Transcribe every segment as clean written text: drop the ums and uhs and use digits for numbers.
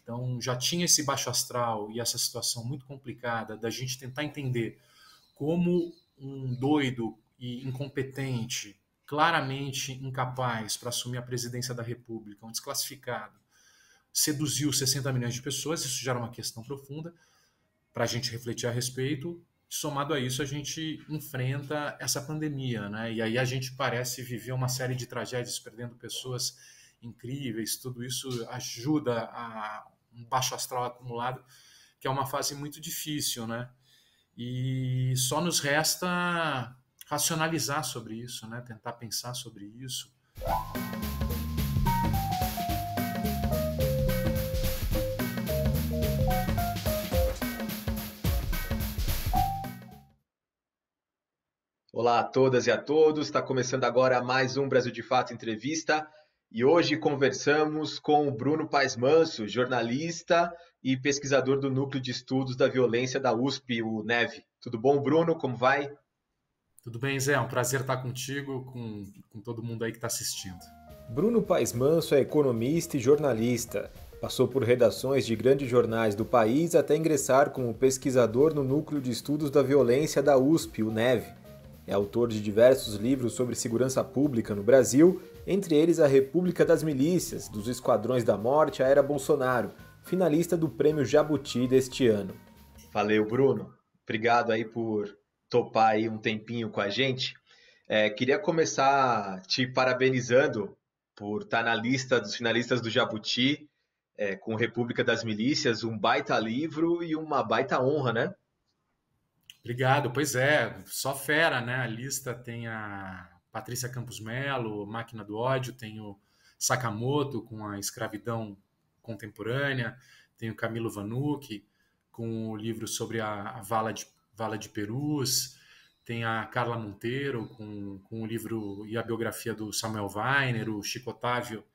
Então, já tinha esse baixo astral e essa situação muito complicada da gente tentar entender como um doido e incompetente, claramente incapaz para assumir a presidência da República, um desclassificado, seduziu 60 milhões de pessoas. Isso já era uma questão profunda para a gente refletir a respeito. Somado a isso, a gente enfrenta essa pandemia, né? E aí a gente parece viver uma série de tragédias, perdendo pessoas incríveis. Tudo isso ajuda a um baixo astral acumulado, que é uma fase muito difícil, né? E só nos resta racionalizar sobre isso, né? Tentar pensar sobre isso. Olá a todas e a todos, está começando agora mais um Brasil de Fato Entrevista e hoje conversamos com o Bruno Paes Manso, jornalista e pesquisador do Núcleo de Estudos da Violência da USP, o NEV. Tudo bom, Bruno? Como vai? Tudo bem, Zé? É um prazer estar contigo, com todo mundo aí que está assistindo. Bruno Paes Manso é economista e jornalista. Passou por redações de grandes jornais do país até ingressar como pesquisador no Núcleo de Estudos da Violência da USP, o NEV. É autor de diversos livros sobre segurança pública no Brasil, entre eles A República das Milícias, dos Esquadrões da Morte à Era Bolsonaro, finalista do Prêmio Jabuti deste ano. Valeu, Bruno. Obrigado aí por topar aí um tempinho com a gente. Queria começar te parabenizando por estar na lista dos finalistas do Jabuti, com República das Milícias, um baita livro e uma baita honra, né? Obrigado, pois é, só fera, né? A lista tem a Patrícia Campos Melo, Máquina do Ódio, tem o Sakamoto com a escravidão contemporânea, tem o Camilo Vanucci com o livro sobre a Vala de Perus, tem a Carla Monteiro com o livro e a biografia do Samuel Weiner, o Chico Otávio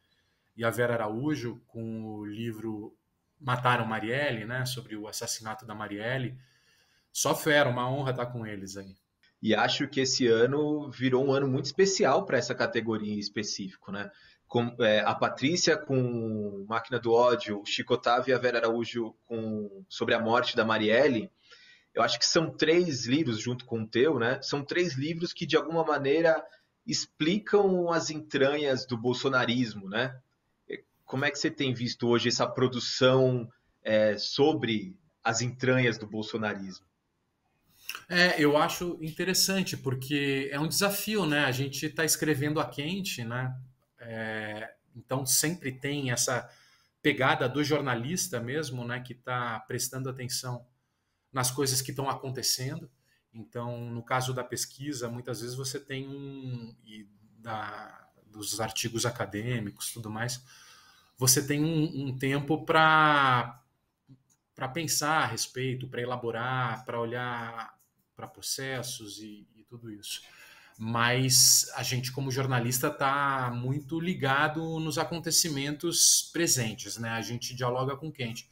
e a Vera Araújo com o livro Mataram Marielle, né? Sobre o assassinato da Marielle. Só fera, uma honra estar com eles aí. E acho que esse ano virou um ano muito especial para essa categoria em específico, né? A Patrícia com Máquina do Ódio, o Chico Otávio e a Vera Araújo sobre a morte da Marielle. Eu acho que são 3 livros, junto com o teu, né? São 3 livros que, de alguma maneira, explicam as entranhas do bolsonarismo, né? Como é que você tem visto hoje essa produção sobre as entranhas do bolsonarismo? Eu acho interessante, porque é um desafio, né? A gente está escrevendo a quente, né? Então sempre tem essa pegada do jornalista mesmo, né? Que está prestando atenção nas coisas que estão acontecendo. Então, no caso da pesquisa, muitas vezes você tem dos artigos acadêmicos, tudo mais, você tem um tempo para pensar a respeito, para elaborar, para olhar para processos e tudo isso. Mas a gente, como jornalista, está muito ligado nos acontecimentos presentes, né? A gente dialoga com quente.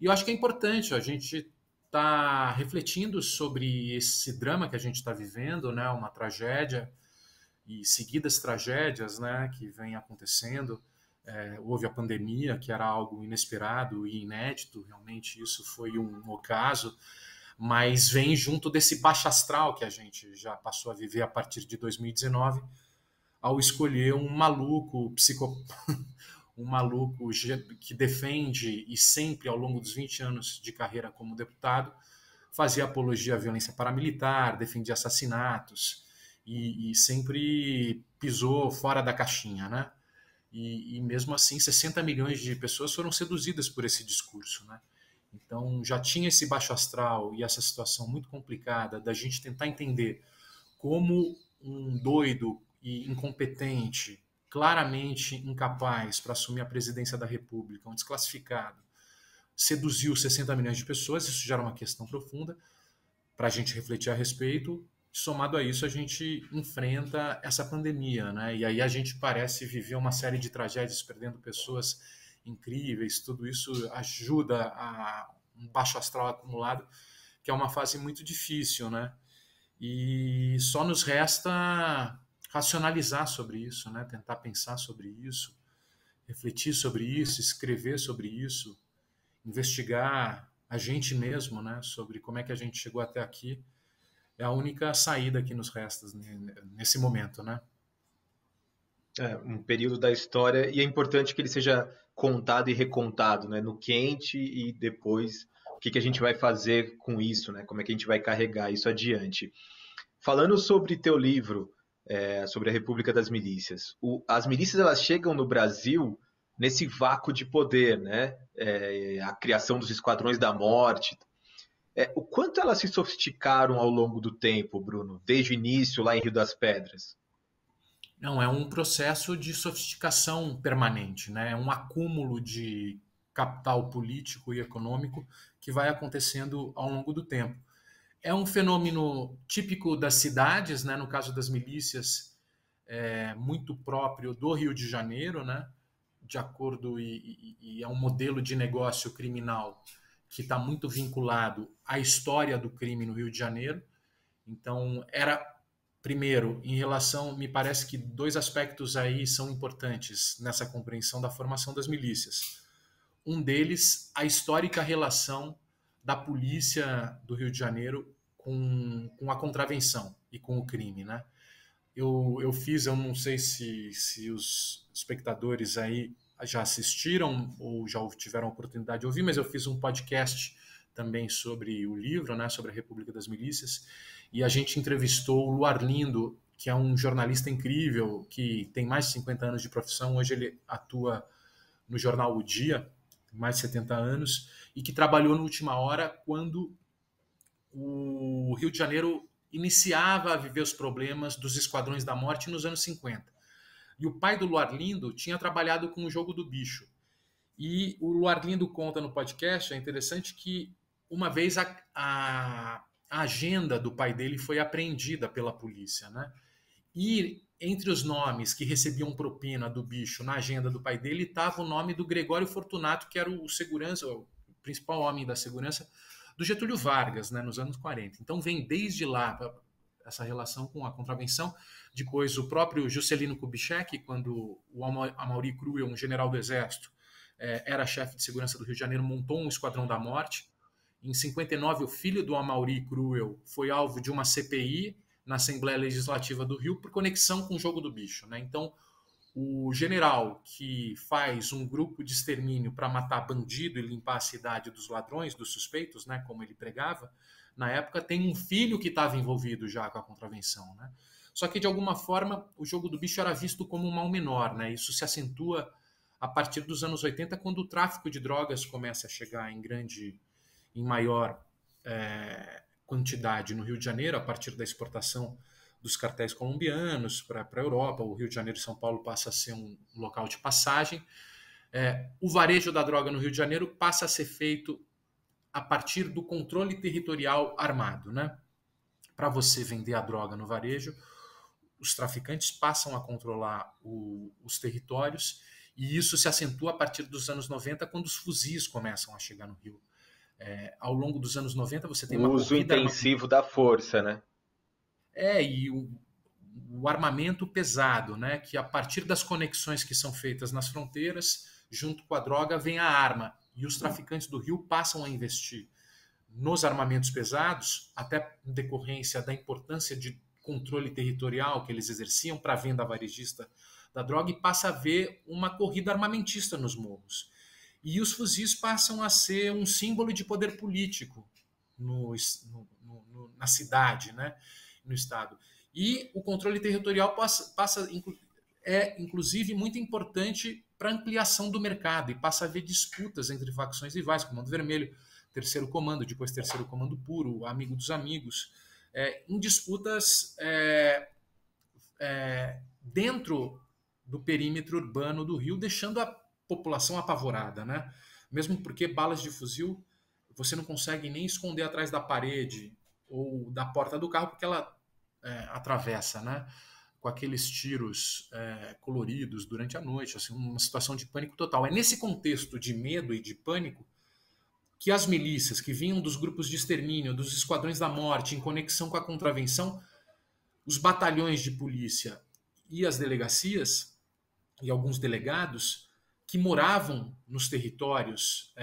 E eu acho que é importante a gente estar refletindo sobre esse drama que a gente está vivendo, né? Uma tragédia e seguidas tragédias, né? Que vem acontecendo. Houve a pandemia, que era algo inesperado e inédito, realmente isso foi um ocaso, mas vem junto desse baixo astral que a gente já passou a viver a partir de 2019, ao escolher um maluco um maluco que defende e sempre ao longo dos 20 anos de carreira como deputado fazia apologia à violência paramilitar, defendia assassinatos e sempre pisou fora da caixinha, né? E mesmo assim 60 milhões de pessoas foram seduzidas por esse discurso, né? Então já tinha esse baixo astral e essa situação muito complicada da gente tentar entender como um doido e incompetente, claramente incapaz para assumir a presidência da República, um desclassificado, seduziu 60 milhões de pessoas. Isso já era uma questão profunda para a gente refletir a respeito. Somado a isso, a gente enfrenta essa pandemia, né? E aí a gente parece viver uma série de tragédias, perdendo pessoas incríveis. Tudo isso ajuda a um baixo astral acumulado, que é uma fase muito difícil, né? E só nos resta racionalizar sobre isso, né? Tentar pensar sobre isso, refletir sobre isso, escrever sobre isso, investigar a gente mesmo, né, sobre como é que a gente chegou até aqui, é a única saída que nos resta nesse momento, né? É um período da história e é importante que ele seja contado e recontado, né, no quente e depois o que a gente vai fazer com isso, né? Como é que a gente vai carregar isso adiante. Falando sobre teu livro, sobre a República das Milícias, as milícias elas chegam no Brasil nesse vácuo de poder, né? A criação dos esquadrões da morte. O quanto elas se sofisticaram ao longo do tempo, Bruno, desde o início lá em Rio das Pedras? Não, é um processo de sofisticação permanente, né? É um acúmulo de capital político e econômico que vai acontecendo ao longo do tempo. É um fenômeno típico das cidades, né? No caso das milícias, muito próprio do Rio de Janeiro, né? De acordo e é um modelo de negócio criminal que está muito vinculado à história do crime no Rio de Janeiro. Então, primeiro, em relação, me parece que dois aspectos aí são importantes nessa compreensão da formação das milícias. Um deles, a histórica relação da polícia do Rio de Janeiro com a contravenção e com o crime, né? Eu não sei se os espectadores aí já assistiram ou já tiveram a oportunidade de ouvir, mas eu fiz um podcast também sobre o livro, né, sobre a República das Milícias, e a gente entrevistou o Luar Lindo, que é um jornalista incrível, que tem mais de 50 anos de profissão, hoje ele atua no jornal O Dia, mais de 70 anos, e que trabalhou no Última Hora quando o Rio de Janeiro iniciava a viver os problemas dos esquadrões da morte nos anos 50. E o pai do Luar Lindo tinha trabalhado com o Jogo do Bicho. E o Luar Lindo conta no podcast, é interessante que uma vez a agenda do pai dele foi apreendida pela polícia, né? E entre os nomes que recebiam propina do bicho na agenda do pai dele estava o nome do Gregório Fortunato, que era o segurança, o principal homem da segurança do Getúlio Vargas, né, nos anos 40. Então vem desde lá essa relação com a contravenção. Depois o próprio Juscelino Kubitschek, quando o Amaury Cruel, um general do Exército, era chefe de segurança do Rio de Janeiro, montou um esquadrão da morte. Em 59, o filho do Amaury Cruel foi alvo de uma CPI na Assembleia Legislativa do Rio por conexão com o Jogo do Bicho, né? Então, o general que faz um grupo de extermínio para matar bandido e limpar a cidade dos ladrões, dos suspeitos, né, como ele pregava, na época tem um filho que estava envolvido já com a contravenção, né? Só que, de alguma forma, o Jogo do Bicho era visto como um mal menor, né? Isso se acentua a partir dos anos 80, quando o tráfico de drogas começa a chegar em maior quantidade no Rio de Janeiro, a partir da exportação dos cartéis colombianos para a Europa. O Rio de Janeiro e São Paulo passa a ser um local de passagem. O varejo da droga no Rio de Janeiro passa a ser feito a partir do controle territorial armado, né? Para você vender a droga no varejo, os traficantes passam a controlar os territórios, e isso se acentua a partir dos anos 90, quando os fuzis começam a chegar no Rio. Ao longo dos anos 90 você tem o uso intensivo da força, né? E o armamento pesado, né? Que a partir das conexões que são feitas nas fronteiras, junto com a droga, vem a arma. E os traficantes do Rio passam a investir nos armamentos pesados, até em decorrência da importância de controle territorial que eles exerciam para a venda varejista da droga, e passa a haver uma corrida armamentista nos morros. E os fuzis passam a ser um símbolo de poder político na cidade, né? No estado. E o controle territorial inclusive, muito importante para a ampliação do mercado, e passa a haver disputas entre facções rivais, Comando Vermelho, Terceiro Comando, depois Terceiro Comando Puro, Amigo dos Amigos, em disputas dentro do perímetro urbano do Rio, deixando a população apavorada, né? Mesmo porque balas de fuzil você não consegue nem esconder atrás da parede ou da porta do carro, porque ela atravessa, né? Com aqueles tiros coloridos durante a noite, assim, uma situação de pânico total. É nesse contexto de medo e de pânico que as milícias que vinham dos grupos de extermínio, dos esquadrões da morte, em conexão com a contravenção, os batalhões de polícia e as delegacias, e alguns delegados, que moravam nos territórios,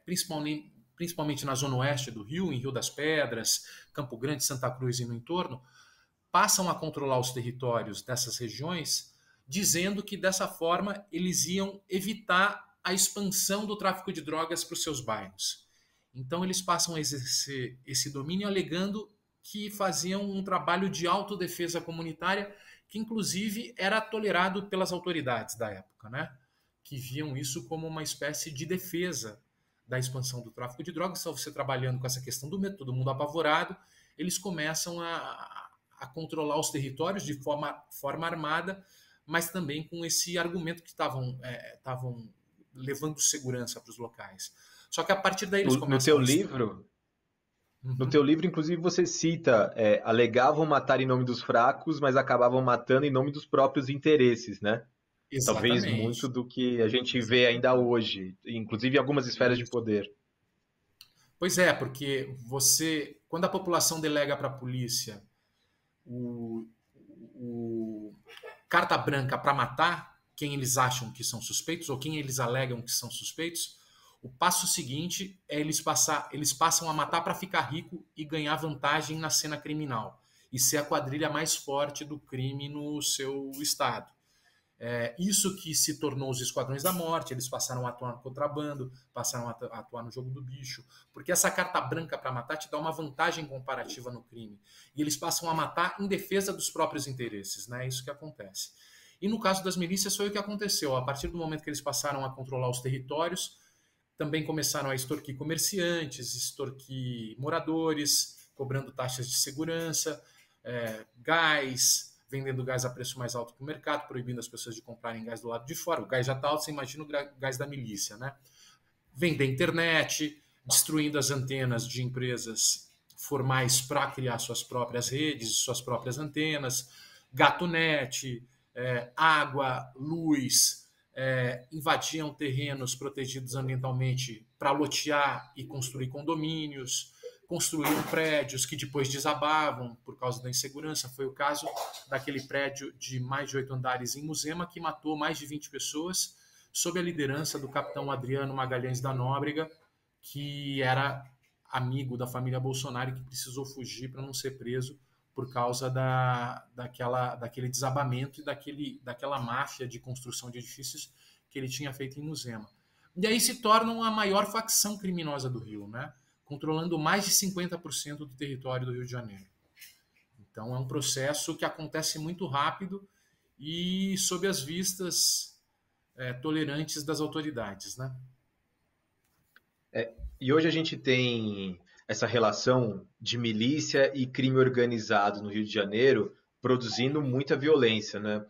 principalmente na zona oeste do Rio, em Rio das Pedras, Campo Grande, Santa Cruz e no entorno, passam a controlar os territórios dessas regiões, dizendo que dessa forma eles iam evitar a expansão do tráfico de drogas para os seus bairros. Então eles passam a exercer esse domínio alegando que faziam um trabalho de autodefesa comunitária que inclusive era tolerado pelas autoridades da época, né? Que viam isso como uma espécie de defesa da expansão do tráfico de drogas. Só você trabalhando com essa questão do medo, todo mundo apavorado, eles começam a controlar os territórios de forma armada, mas também com esse argumento que estavam levando segurança para os locais. Só que a partir daí eles começam... No teu livro, inclusive, você cita, alegavam matar em nome dos fracos, mas acabavam matando em nome dos próprios interesses, né? Exatamente. Talvez muito do que a gente vê ainda hoje, inclusive em algumas esferas de poder. Pois é, porque quando a população delega para a polícia o carta branca para matar quem eles acham que são suspeitos ou quem eles alegam que são suspeitos, o passo seguinte é eles passam a matar para ficar rico e ganhar vantagem na cena criminal e ser a quadrilha mais forte do crime no seu estado. Isso que se tornou os Esquadrões da Morte, eles passaram a atuar no contrabando, passaram a atuar no jogo do bicho, porque essa carta branca para matar te dá uma vantagem comparativa no crime. E eles passam a matar em defesa dos próprios interesses, né? É isso que acontece. E no caso das milícias foi o que aconteceu. A partir do momento que eles passaram a controlar os territórios, também começaram a extorquir comerciantes, extorquir moradores, cobrando taxas de segurança, gás, vendendo gás a preço mais alto que o mercado, proibindo as pessoas de comprarem gás do lado de fora. O gás já está alto, você imagina o gás da milícia, né? Vender internet, destruindo as antenas de empresas formais para criar suas próprias redes, suas próprias antenas, gato-net, água, luz, invadiam terrenos protegidos ambientalmente para lotear e construir condomínios, construíram prédios que depois desabavam por causa da insegurança. Foi o caso daquele prédio de mais de 8 andares em Muzema, que matou mais de 20 pessoas, sob a liderança do capitão Adriano Magalhães da Nóbrega, que era amigo da família Bolsonaro e que precisou fugir para não ser preso por causa daquele desabamento e daquela máfia de construção de edifícios que ele tinha feito em Muzema. E aí se tornam a maior facção criminosa do Rio, né? Controlando mais de 50% do território do Rio de Janeiro. Então é um processo que acontece muito rápido e sob as vistas tolerantes das autoridades, né? E hoje a gente tem essa relação de milícia e crime organizado no Rio de Janeiro produzindo muita violência, né?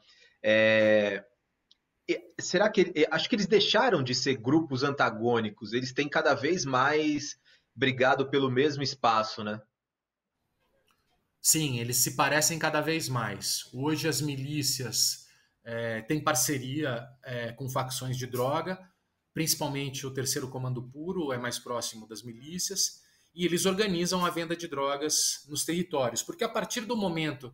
Será que acho que eles deixaram de ser grupos antagônicos? Eles têm cada vez mais brigado pelo mesmo espaço, né? Sim, eles se parecem cada vez mais. Hoje as milícias têm parceria com facções de droga, principalmente o Terceiro Comando Puro é mais próximo das milícias, e eles organizam a venda de drogas nos territórios, porque a partir do momento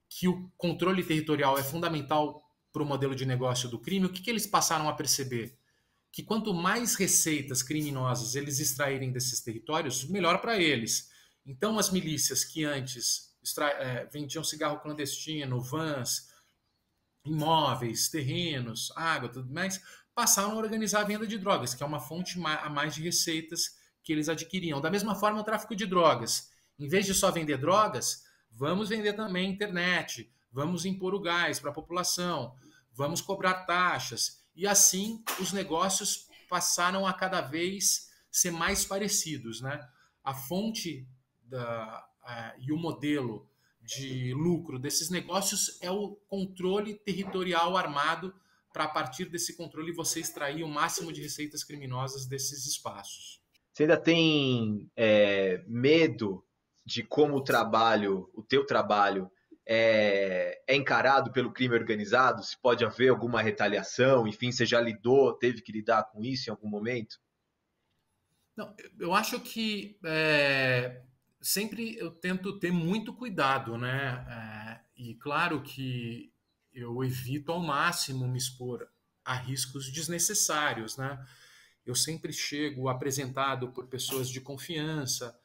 que o controle territorial é fundamental para o modelo de negócio do crime, o que eles passaram a perceber? Que quanto mais receitas criminosas eles extraírem desses territórios, melhor para eles. Então as milícias que antes vendiam cigarro clandestino, vans, imóveis, terrenos, água, tudo mais, passaram a organizar a venda de drogas, que é uma fonte a mais de receitas que eles adquiriam. Da mesma forma, o tráfico de drogas. Em vez de só vender drogas, vamos vender também internet, vamos impor o gás para a população, vamos cobrar taxas. E assim os negócios passaram a cada vez ser mais parecidos, né? A fonte e o modelo de lucro desses negócios é o controle territorial armado para, a partir desse controle, você extrair o máximo de receitas criminosas desses espaços. Você ainda tem medo de como o teu trabalho é encarado pelo crime organizado? Se pode haver alguma retaliação? Enfim, você já teve que lidar com isso em algum momento? Não, eu acho que sempre eu tento ter muito cuidado, né? E claro que eu evito ao máximo me expor a riscos desnecessários, né? Eu sempre chego apresentado por pessoas de confiança.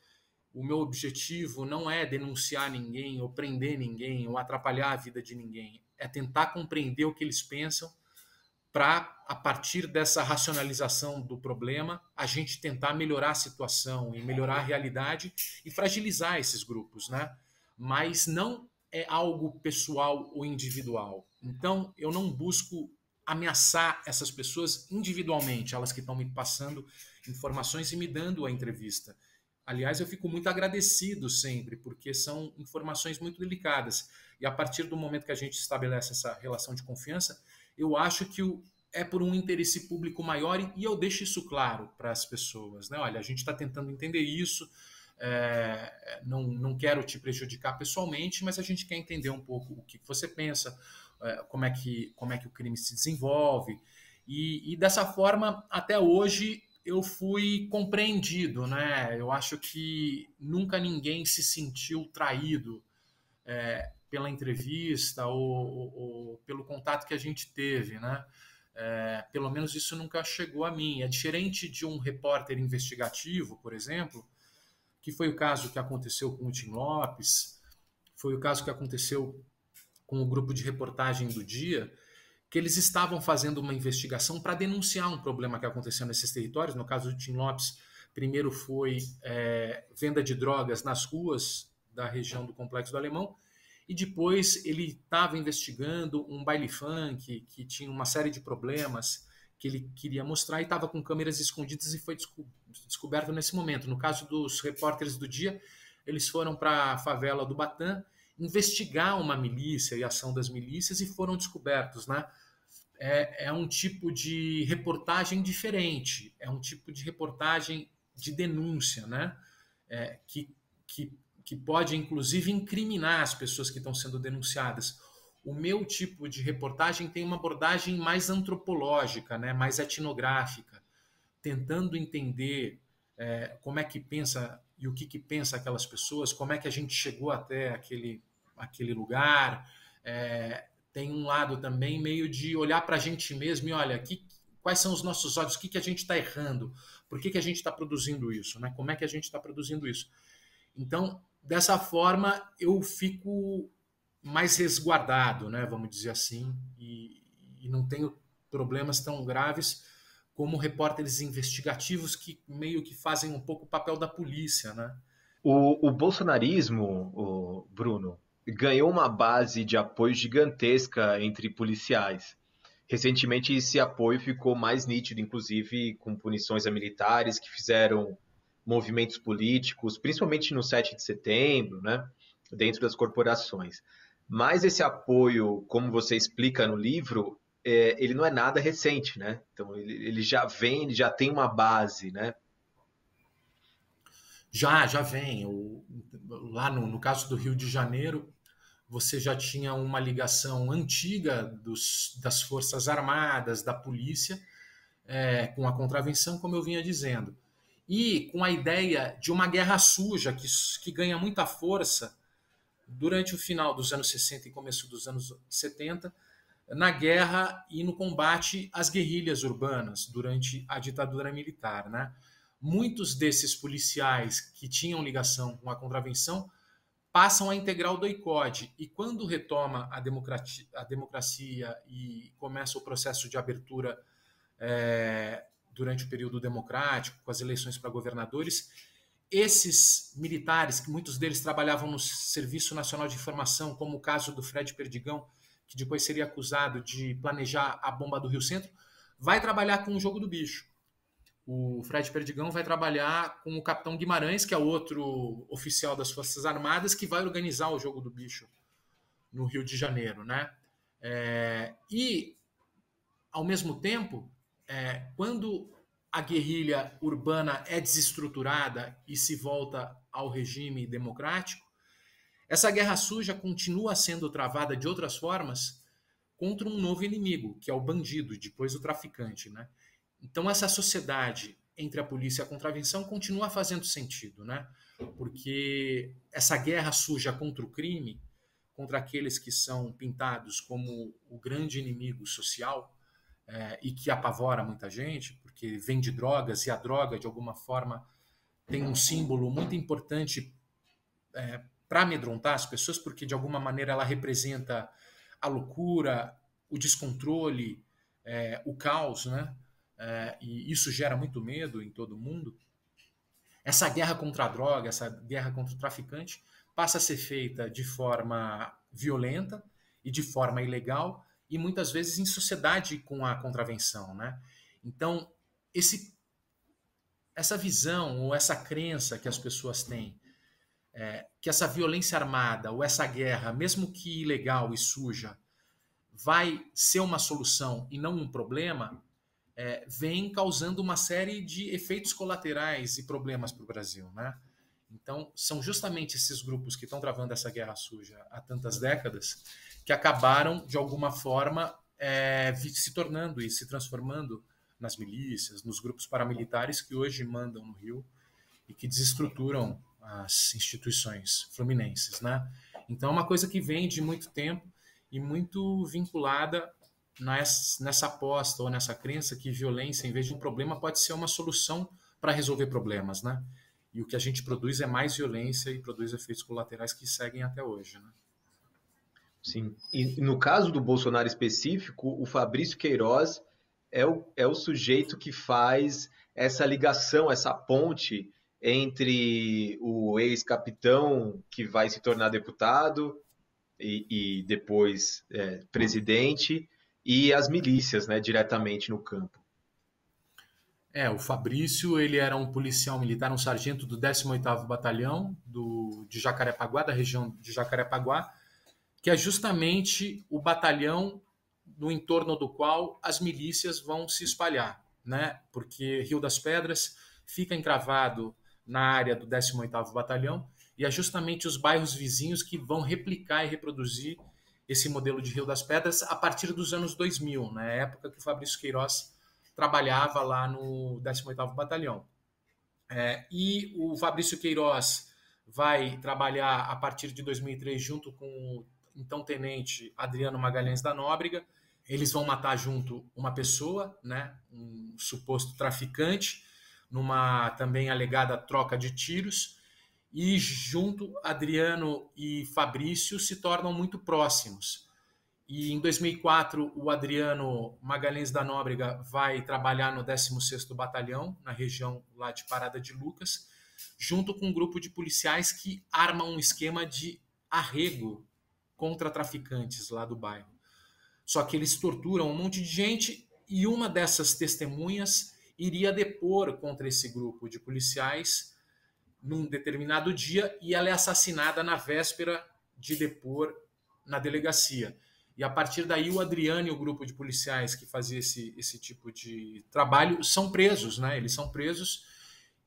O meu objetivo não é denunciar ninguém, ou prender ninguém, ou atrapalhar a vida de ninguém. É tentar compreender o que eles pensam para, a partir dessa racionalização do problema, a gente tentar melhorar a situação e melhorar a realidade e fragilizar esses grupos, né? Mas não é algo pessoal ou individual. Então, eu não busco ameaçar essas pessoas individualmente, elas que estão me passando informações e me dando a entrevista. Aliás, eu fico muito agradecido sempre, porque são informações muito delicadas. E a partir do momento que a gente estabelece essa relação de confiança, eu acho que é por um interesse público maior e eu deixo isso claro para as pessoas, né? Olha, a gente está tentando entender isso, não quero te prejudicar pessoalmente, mas a gente quer entender um pouco o que você pensa, como é que o crime se desenvolve. E dessa forma, até hoje, eu fui compreendido, né? Eu acho que nunca ninguém se sentiu traído pela entrevista ou pelo contato que a gente teve, né? Pelo menos isso nunca chegou a mim. É diferente de um repórter investigativo, por exemplo, que foi o caso que aconteceu com o Tim Lopes, foi o caso que aconteceu com o grupo de reportagem do Dia, que eles estavam fazendo uma investigação para denunciar um problema que aconteceu nesses territórios. No caso do Tim Lopes, primeiro foi venda de drogas nas ruas da região do Complexo do Alemão, e depois ele estava investigando um baile funk que tinha uma série de problemas que ele queria mostrar e estava com câmeras escondidas e foi descoberto nesse momento. No caso dos repórteres do Dia, eles foram para a favela do Batã investigar uma milícia e a ação das milícias e foram descobertos, né? É um tipo de reportagem diferente, é um tipo de reportagem de denúncia, né? Que pode, inclusive, incriminar as pessoas que estão sendo denunciadas. O meu tipo de reportagem tem uma abordagem mais antropológica, né? Mais etnográfica, tentando entender como é que pensa e o que pensa aquelas pessoas, como é que a gente chegou até aquele lugar. Tem um lado também meio de olhar para a gente mesmo e olha, quais são os nossos olhos, o que a gente está errando, por que a gente está produzindo isso, né? Como é que a gente está produzindo isso. Então, dessa forma, eu fico mais resguardado, né? Vamos dizer assim, e não tenho problemas tão graves como repórteres investigativos que meio que fazem um pouco o papel da polícia, né? O bolsonarismo, Bruno, ganhou uma base de apoio gigantesca entre policiais. Recentemente, esse apoio ficou mais nítido, inclusive com punições a militares que fizeram movimentos políticos, principalmente no 7 de setembro, né, dentro das corporações. Mas esse apoio, como você explica no livro, ele não é nada recente, né? Então, ele já vem, ele já tem uma base, né? Já vem. Lá no caso do Rio de Janeiro, você já tinha uma ligação antiga das Forças Armadas, da polícia, com a contravenção, como eu vinha dizendo. E com a ideia de uma guerra suja que ganha muita força durante o final dos anos 60 e começo dos anos 70, na guerra e no combate às guerrilhas urbanas durante a ditadura militar, né? Muitos desses policiais que tinham ligação com a contravenção passam a integrar o DOI-CODE. E quando retoma a democracia e começa o processo de abertura durante o período democrático, com as eleições para governadores, esses militares, que muitos deles trabalhavam no Serviço Nacional de Informação, como o caso do Fred Perdigão, que depois seria acusado de planejar a bomba do Rio Centro, vai trabalhar com o jogo do bicho. O Fred Perdigão vai trabalhar com o capitão Guimarães, que é outro oficial das Forças Armadas, que vai organizar o jogo do bicho no Rio de Janeiro, né? E, ao mesmo tempo, quando a guerrilha urbana é desestruturada e se volta ao regime democrático, essa guerra suja continua sendo travada de outras formas contra um novo inimigo, que é o bandido, depois o traficante, né? Então, essa sociedade entre a polícia e a contravenção continua fazendo sentido, né? Porque essa guerra suja contra o crime, contra aqueles que são pintados como o grande inimigo social, e que apavora muita gente, porque vende drogas e a droga, de alguma forma, tem um símbolo muito importante para amedrontar as pessoas, porque de alguma maneira ela representa a loucura, o descontrole, o caos, né? E isso gera muito medo em todo mundo. Essa guerra contra a droga, essa guerra contra o traficante, passa a ser feita de forma violenta e de forma ilegal, e muitas vezes em sociedade com a contravenção, né? Então, essa visão ou essa crença que as pessoas têm, que essa violência armada ou essa guerra, mesmo que ilegal e suja, vai ser uma solução e não um problema, vem causando uma série de efeitos colaterais e problemas para o Brasil, né? Então, são justamente esses grupos que estão travando essa guerra suja há tantas décadas que acabaram, de alguma forma, se tornando e se transformando nas milícias, nos grupos paramilitares que hoje mandam no Rio e que desestruturam as instituições fluminenses, né? Então, é uma coisa que vem de muito tempo e muito vinculada nessa aposta ou nessa crença que violência, em vez de um problema, pode ser uma solução para resolver problemas, né? E o que a gente produz é mais violência e produz efeitos colaterais que seguem até hoje, né? Sim. E no caso do Bolsonaro específico, o Fabrício Queiroz é o sujeito que faz essa ligação, essa ponte entre o ex-capitão que vai se tornar deputado e depois presidente e as milícias, né, diretamente no campo. O Fabrício, ele era um policial militar, um sargento do 18º Batalhão de Jacarepaguá, da região de Jacarepaguá, que é justamente o batalhão no entorno do qual as milícias vão se espalhar, né? Porque Rio das Pedras fica encravado na área do 18º Batalhão e é justamente os bairros vizinhos que vão replicar e reproduzir esse modelo de Rio das Pedras a partir dos anos 2000, na época que o Fabrício Queiroz trabalhava lá no 18º Batalhão. E o Fabrício Queiroz vai trabalhar a partir de 2003 junto com o então tenente Adriano Magalhães da Nóbrega. Eles vão matar junto uma pessoa, né, um suposto traficante, numa também alegada troca de tiros, e junto Adriano e Fabrício se tornam muito próximos. E em 2004, o Adriano Magalhães da Nóbrega vai trabalhar no 16º Batalhão, na região lá de Parada de Lucas, junto com um grupo de policiais que armam um esquema de arrego contra traficantes lá do bairro. Só que eles torturam um monte de gente e uma dessas testemunhas iria depor contra esse grupo de policiais num determinado dia e ela é assassinada na véspera de depor na delegacia. E a partir daí o Adriano e o grupo de policiais que fazia esse tipo de trabalho são presos, né? Eles são presos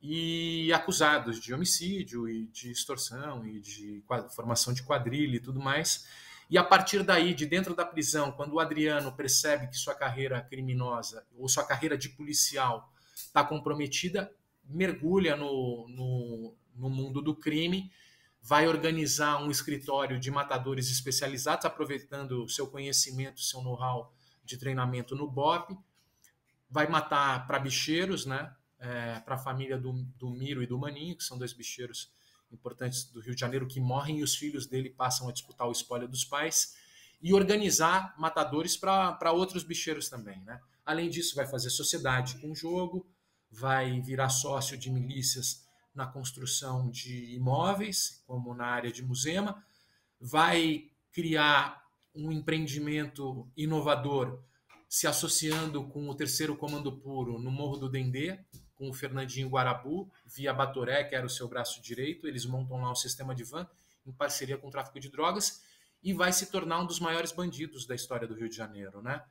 e acusados de homicídio e de extorsão e de formação de quadrilha e tudo mais. E a partir daí, de dentro da prisão, quando o Adriano percebe que sua carreira criminosa ou sua carreira de policial está comprometida, mergulha no mundo do crime, vai organizar um escritório de matadores especializados, aproveitando seu conhecimento, seu know-how de treinamento no BOPE, vai matar para bicheiros, né? Para a família do Miro e do Maninho, que são dois bicheiros importantes do Rio de Janeiro, que morrem e os filhos dele passam a disputar o espólio dos pais, e organizar matadores para outros bicheiros também, né? Além disso, vai fazer sociedade com o jogo, vai virar sócio de milícias na construção de imóveis, como na área de Muzema, vai criar um empreendimento inovador se associando com o 3º Comando Puro no Morro do Dendê, com o Fernandinho Guarabu, via Batoré, que era o seu braço direito. Eles montam lá um sistema de van em parceria com o tráfico de drogas e vai se tornar um dos maiores bandidos da história do Rio de Janeiro, né?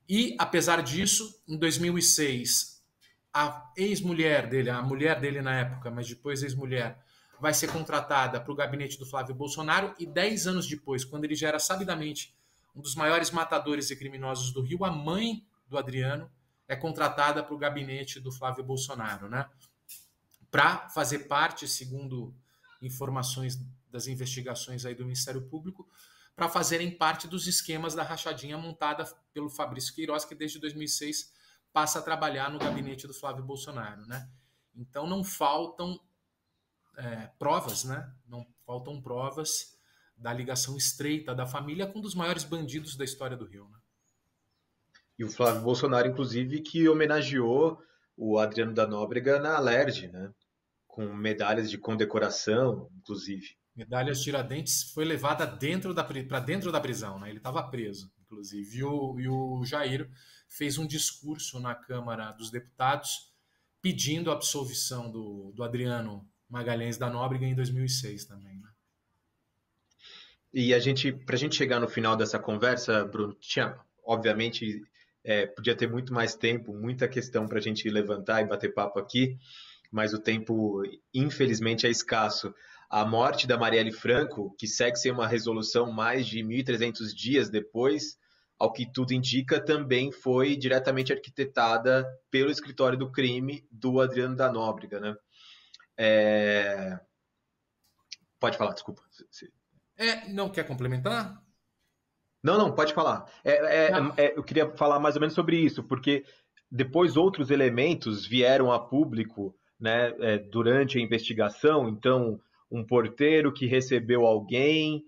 E, apesar disso, em 2006, a ex-mulher dele, a mulher dele na época, mas depois ex-mulher, vai ser contratada para o gabinete do Flávio Bolsonaro e 10 anos depois, quando ele já era sabidamente um dos maiores matadores e criminosos do Rio, a mãe do Adriano é contratada para o gabinete do Flávio Bolsonaro, né? Para fazer parte, segundo informações das investigações aí do Ministério Público, para fazerem parte dos esquemas da rachadinha montada pelo Fabrício Queiroz, que desde 2006 passa a trabalhar no gabinete do Flávio Bolsonaro, né? Então não faltam provas, né? Não faltam provas da ligação estreita da família com um dos maiores bandidos da história do Rio, né? E o Flávio Bolsonaro, inclusive, que homenageou o Adriano da Nóbrega na Alerj, né? Com medalhas de condecoração, inclusive. Medalhas Tiradentes foi levada para dentro da prisão, né? Ele estava preso, inclusive. E o Jair fez um discurso na Câmara dos Deputados pedindo a absolvição do Adriano Magalhães da Nóbrega em 2006 também, né? E para a gente chegar no final dessa conversa, Bruno, obviamente, podia ter muito mais tempo, muita questão para a gente levantar e bater papo aqui, mas o tempo, infelizmente, é escasso. A morte da Marielle Franco, que segue sem uma resolução mais de 1.300 dias depois, ao que tudo indica, também foi diretamente arquitetada pelo escritório do crime do Adriano da Nóbrega, né? Pode falar, desculpa. Não quer complementar? Não, pode falar. Eu queria falar mais ou menos sobre isso, porque depois outros elementos vieram a público, né, durante a investigação. Então, um porteiro que recebeu alguém,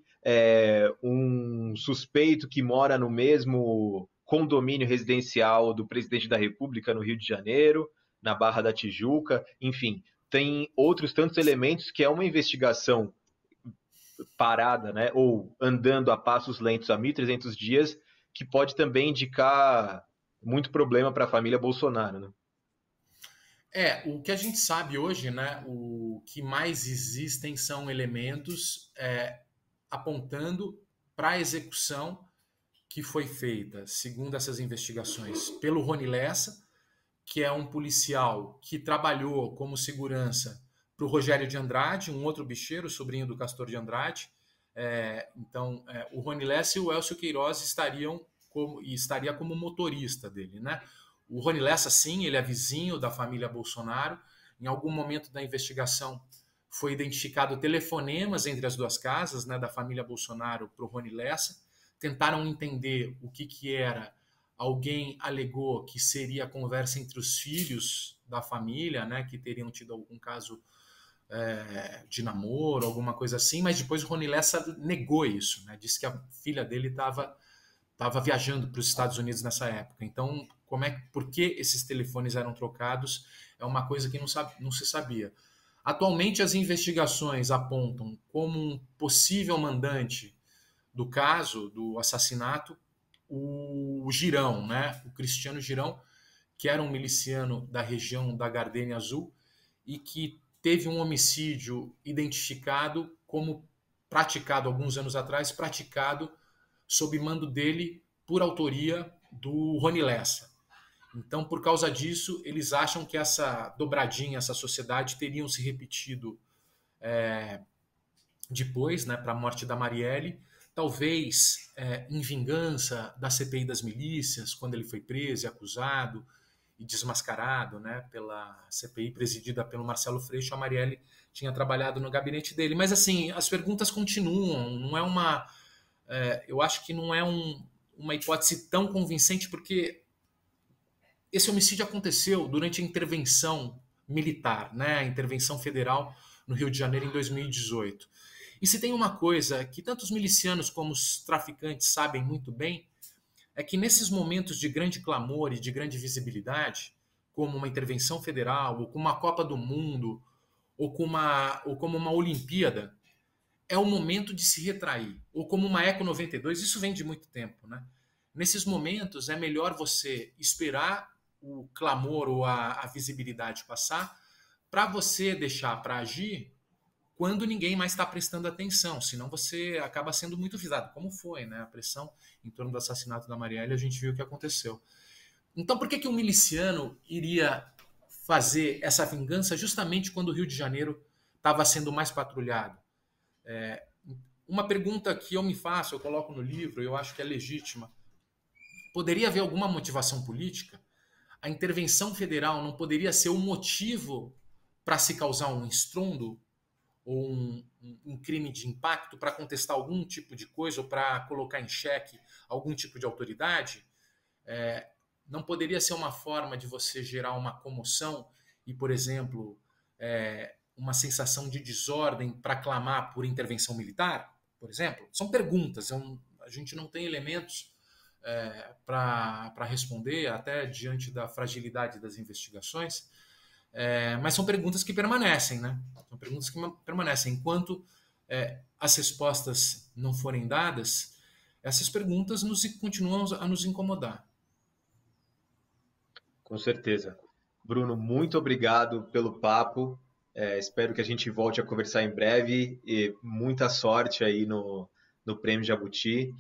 um suspeito que mora no mesmo condomínio residencial do presidente da República no Rio de Janeiro, na Barra da Tijuca. Enfim, tem outros tantos elementos que é uma investigação parada, né, ou andando a passos lentos há 1.300 dias, que pode também indicar muito problema para a família Bolsonaro, né? O que a gente sabe hoje, né, o que mais existem são elementos apontando para a execução que foi feita, segundo essas investigações, pelo Rony Lessa, que é um policial que trabalhou como segurança para o Rogério de Andrade, um outro bicheiro, sobrinho do Castor de Andrade. Então, o Rony Lessa e o Elcio Queiroz estaria como motorista dele, né? O Rony Lessa, sim, ele é vizinho da família Bolsonaro. Em algum momento da investigação foi identificado telefonemas entre as duas casas, né, da família Bolsonaro para o Rony Lessa. Tentaram entender o que era. Alguém alegou que seria a conversa entre os filhos da família, né, que teriam tido algum caso de namoro, alguma coisa assim, mas depois o Rony Lessa negou isso, né, disse que a filha dele estava viajando para os Estados Unidos nessa época. Então, por que esses telefones eram trocados é uma coisa que não se sabia. Atualmente, as investigações apontam como um possível mandante do caso, do assassinato, o Girão, né? O Cristiano Girão, que era um miliciano da região da Gardênia Azul e que teve um homicídio identificado como praticado alguns anos atrás, praticado sob mando dele por autoria do Rony Lessa. Então, por causa disso, eles acham que essa dobradinha, essa sociedade teriam se repetido depois, né, para a morte da Marielle, talvez em vingança da CPI das milícias, quando ele foi preso e acusado e desmascarado, né, pela CPI presidida pelo Marcelo Freixo. A Marielle tinha trabalhado no gabinete dele. Mas, assim, as perguntas continuam, não é uma... eu acho que não é uma hipótese tão convincente, porque esse homicídio aconteceu durante a intervenção militar, né, a intervenção federal no Rio de Janeiro em 2018. E se tem uma coisa que tanto os milicianos como os traficantes sabem muito bem, é que nesses momentos de grande clamor e de grande visibilidade, como uma intervenção federal, ou como uma Copa do Mundo, ou como uma Olimpíada, é o momento de se retrair, ou como uma Eco 92, isso vem de muito tempo, né? Nesses momentos é melhor você esperar o clamor ou a visibilidade passar para você deixar para agir quando ninguém mais está prestando atenção, senão você acaba sendo muito visado, como foi, né? A pressão em torno do assassinato da Marielle, a gente viu o que aconteceu. Então, por que um miliciano iria fazer essa vingança justamente quando o Rio de Janeiro estava sendo mais patrulhado? Uma pergunta que eu me faço, eu coloco no livro, eu acho que é legítima. Poderia haver alguma motivação política? A intervenção federal não poderia ser o motivo para se causar um estrondo? ou um crime de impacto para contestar algum tipo de coisa ou para colocar em xeque algum tipo de autoridade, não poderia ser uma forma de você gerar uma comoção e, por exemplo, uma sensação de desordem para clamar por intervenção militar, por exemplo? São perguntas, a gente não tem elementos para responder, até diante da fragilidade das investigações, mas são perguntas que permanecem, né? São perguntas que permanecem. Enquanto as respostas não forem dadas, essas perguntas continuam a nos incomodar. Com certeza. Bruno, muito obrigado pelo papo. Espero que a gente volte a conversar em breve e muita sorte aí no Prêmio Jabuti.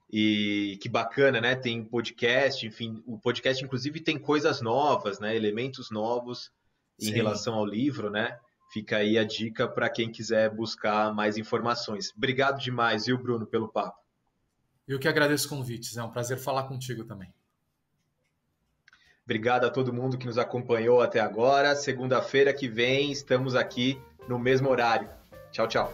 E que bacana, né? Tem podcast, enfim, o podcast inclusive tem coisas novas, né? Elementos novos em relação ao livro, né? Fica aí a dica para quem quiser buscar mais informações. Obrigado demais, viu, Bruno, pelo papo. Eu que agradeço o convite, é um prazer falar contigo também. Obrigado a todo mundo que nos acompanhou até agora. Segunda-feira que vem estamos aqui no mesmo horário. Tchau, tchau.